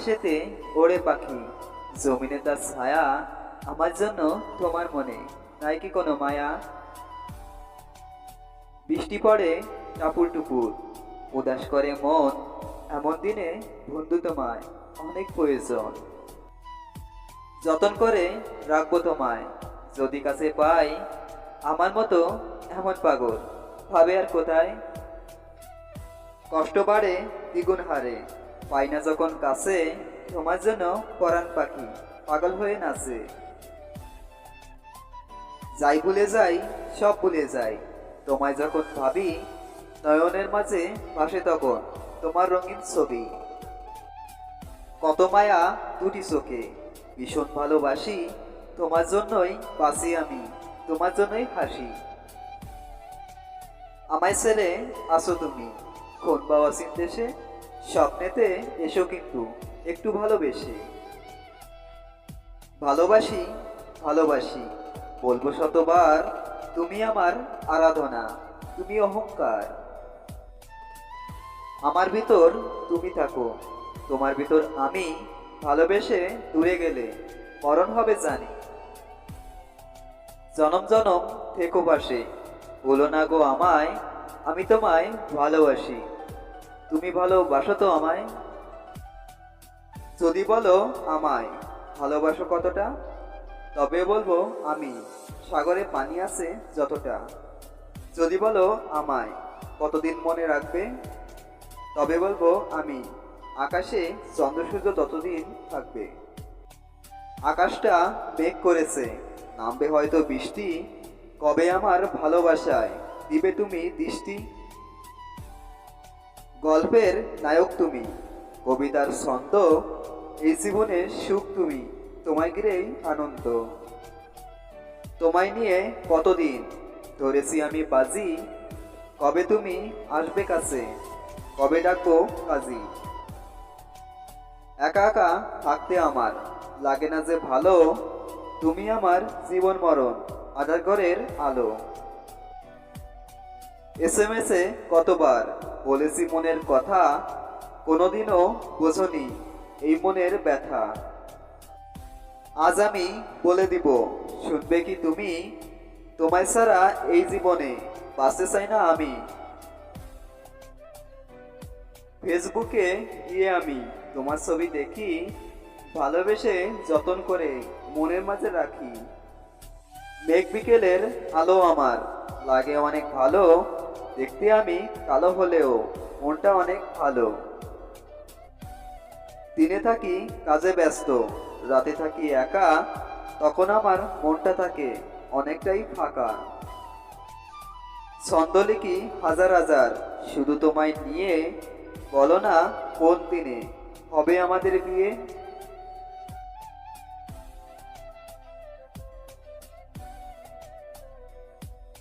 আকাশেতে ওড়ে পাখি, জমিনে তার ছায়া, আমার জন্য তোমার মনে নাই কি কোনো মায়া? বৃষ্টি পড়ে টাপুর টুপুর, উদাস করে মন, এমন দিনে বন্ধু তোমায় অনেক প্রয়োজন। যতন করে রাখবো তোমায়, যদি কাছে পাই, আমার মতো এমন পাগল ভাবে আর কোথায়? কষ্ট বাড়ে দ্বিগুণ হারে, পাই না যখন কাছে, তোমার জন্য পরাণ পাখি পাগল হয়ে নাচে। যাই ভুলে যাই, সব ভুলে যাই, তোমায় যখন ভাবি, নয়নের মাঝে ভাসে তখন তোমার রঙিন ছবি। কত মায়া দুটি চোখে, ভীষণ ভালোবাসি, তোমার জন্যই বাঁচি আমি, তোমার জন্যই হাসি। আমায় ছেড়ে আসো তুমি কোন বাওয়াসিন দেশে, স্বপ্নেতে এসো কিন্তু একটু ভালোবেসে। ভালোবাসি ভালোবাসি বলবো শতবার, তুমি আমার আরাধনা, তুমি অহংকার। আমার ভিতর তুমি থাকো, তোমার ভিতর আমি, ভালোবেসে দূরে গেলে মরণ হবে জানি। জনম জনম থেকো পাশে, বলো না গো আমায়, আমি তোমায় ভালোবাসি, তুমি ভালোবাসো তো আমায়? যদি বলো আমায় ভালোবাসো কতটা, তবে বলবো আমি সাগরে পানি আছে যতটা। যদি বলো আমায় কতদিন মনে রাখবে, তবে বলবো আমি আকাশে চন্দ্র সূর্য ততদিন থাকবে। আকাশটা মেঘ করেছে, নামবে হয়তো বৃষ্টি, কবে আমার ভালোবাসায় দিবে তুমি দৃষ্টি? গল্পের নায়ক তুমি, কবিতার ছন্দ, এই জীবনের সুখ তুমি, তোমায় ঘিরেই আনন্দ। তোমায় নিয়ে কতদিন ধরেছি আমি বাজি, কবে তুমি আসবে কাছে, কবে ডাকবো কাজী? একা একা থাকতে আমার লাগে না যে ভালো, তুমি আমার জীবন মরণ, আধার ঘরের আলো। SMS এ কতবার বলেছি মনের কথা, কোনোদিনও বোঝনি এই মনের ব্যথা। আজ আমি বলে দিব, শুনবে কি তুমি, তোমায় ছাড়া এই জীবনে বাঁচতে চাই না আমি। ফেসবুকে গিয়ে আমি তোমার ছবি দেখি, ভালোবেসে যতন করে মনের মাঝে রাখি। মেঘ বিকেলের আলো আমার লাগে অনেক ভালো, দেখতে আমি কালো হলেও মনটা অনেক ভালো। দিনে থাকি কাজে ব্যস্ত, রাতে থাকি একা, তখন আমার মনটা থাকে অনেকটাই ফাঁকা। ছন্দ লিখি হাজার হাজার শুধু তোমায় নিয়ে, বলো না কোন দিনে হবে আমাদের বিয়ে?